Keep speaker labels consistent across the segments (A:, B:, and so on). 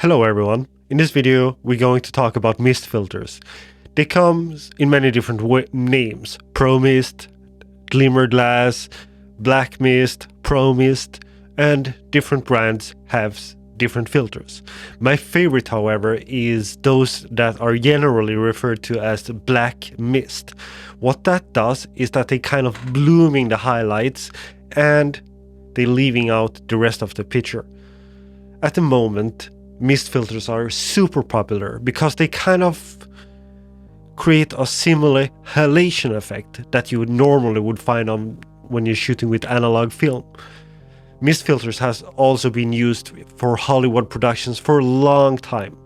A: Hello everyone, in this video we're going to talk about mist filters. They come in many different names: Pro Mist, Glimmer Glass, Black Mist, Pro Mist, and different brands have different filters. My favorite, however, is those that are generally referred to as Black Mist. What that does is that they kind of blooming the highlights and they leaving out the rest of the picture. At the moment, mist filters are super popular because they kind of create a similar halation effect that you normally would find on when you're shooting with analog film. Mist filters has also been used for Hollywood productions for a long time.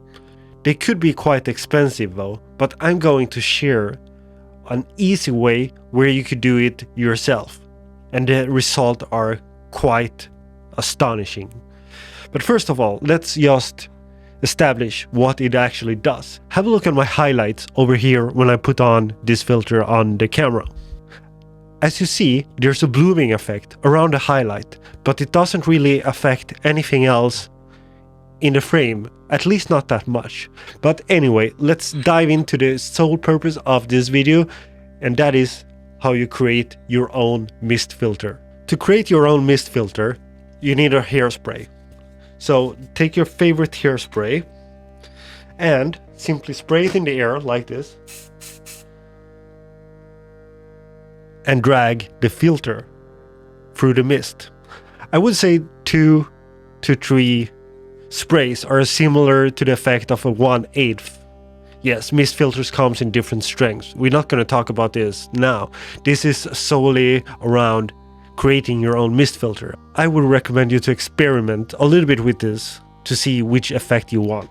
A: They could be quite expensive though, but I'm going to share an easy way where you could do it yourself, and the results are quite astonishing. But first of all, let's just establish what it actually does. Have a look at my highlights over here when I put on this filter on the camera. As you see, there's a blooming effect around the highlight, but it doesn't really affect anything else in the frame, at least not that much. But anyway, let's dive into the sole purpose of this video, and that is how you create your own mist filter. To create your own mist filter, you need a hairspray. So take your favorite hairspray and simply spray it in the air like this and drag the filter through the mist. I would say 2 to 3 sprays are similar to the effect of a 1/8. Yes, mist filters comes in different strengths. We're not going to talk about this now. This is solely around creating your own mist filter. I would recommend you to experiment a little bit with this to see which effect you want.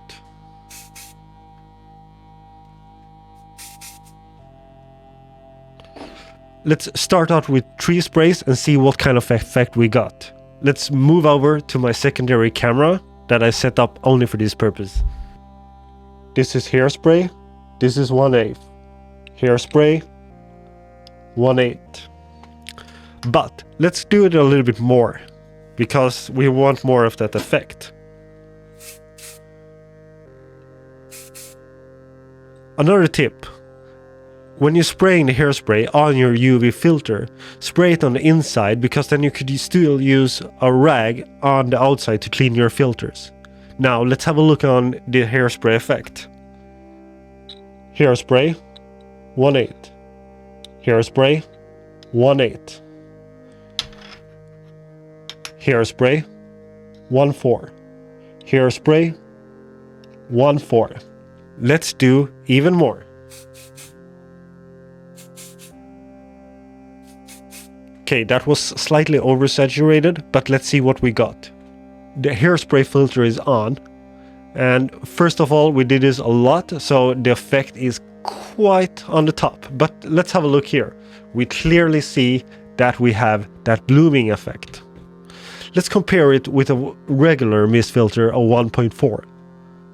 A: Let's start out with 3 sprays and see what kind of effect we got. Let's move over to my secondary camera that I set up only for this purpose. This is hairspray. This is 1/8. Hairspray, 1/8. But let's do it a little bit more because we want more of that effect. Another tip: when you're spraying the hairspray on your UV filter, spray it on the inside, because then you could still use a rag on the outside to clean your filters. Now let's have a look on the hairspray effect. Hairspray, 1/8. Hairspray, 1/8. Hairspray, 1/4. Hairspray, 1/4. Let's do even more. Okay, that was slightly oversaturated, but let's see what we got. The hairspray filter is on, and first of all, we did this a lot, so the effect is quite on the top. But let's have a look here. We clearly see that we have that blooming effect. Let's compare it with a regular mist filter of 1.4.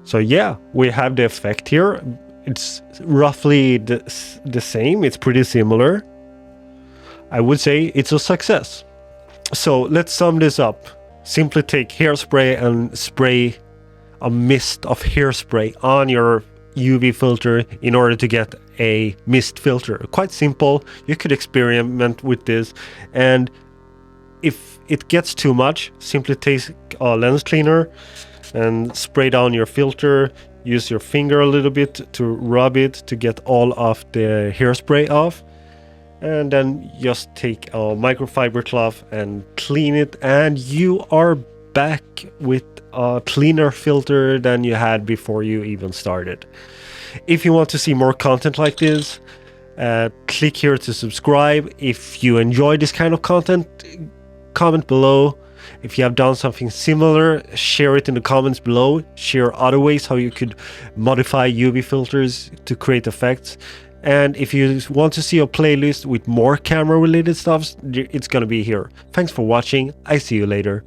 A: So yeah, we have the effect here. It's roughly the same. It's pretty similar. I would say it's a success. So let's sum this up. Simply take hairspray and spray a mist of hairspray on your UV filter in order to get a mist filter. Quite simple. You could experiment with this, and if it gets too much, simply take a lens cleaner and spray down your filter. Use your finger a little bit to rub it to get all of the hairspray off, and then just take a microfiber cloth and clean it, and you are back with a cleaner filter than you had before you even started. If you want to see more content like this, click here to subscribe. If you enjoy this kind of content, comment below. If you have done something similar, share it in the comments below. Share other ways how you could modify UV filters to create effects. And if you want to see a playlist with more camera related stuff, it's gonna be here. Thanks for watching. I see you later.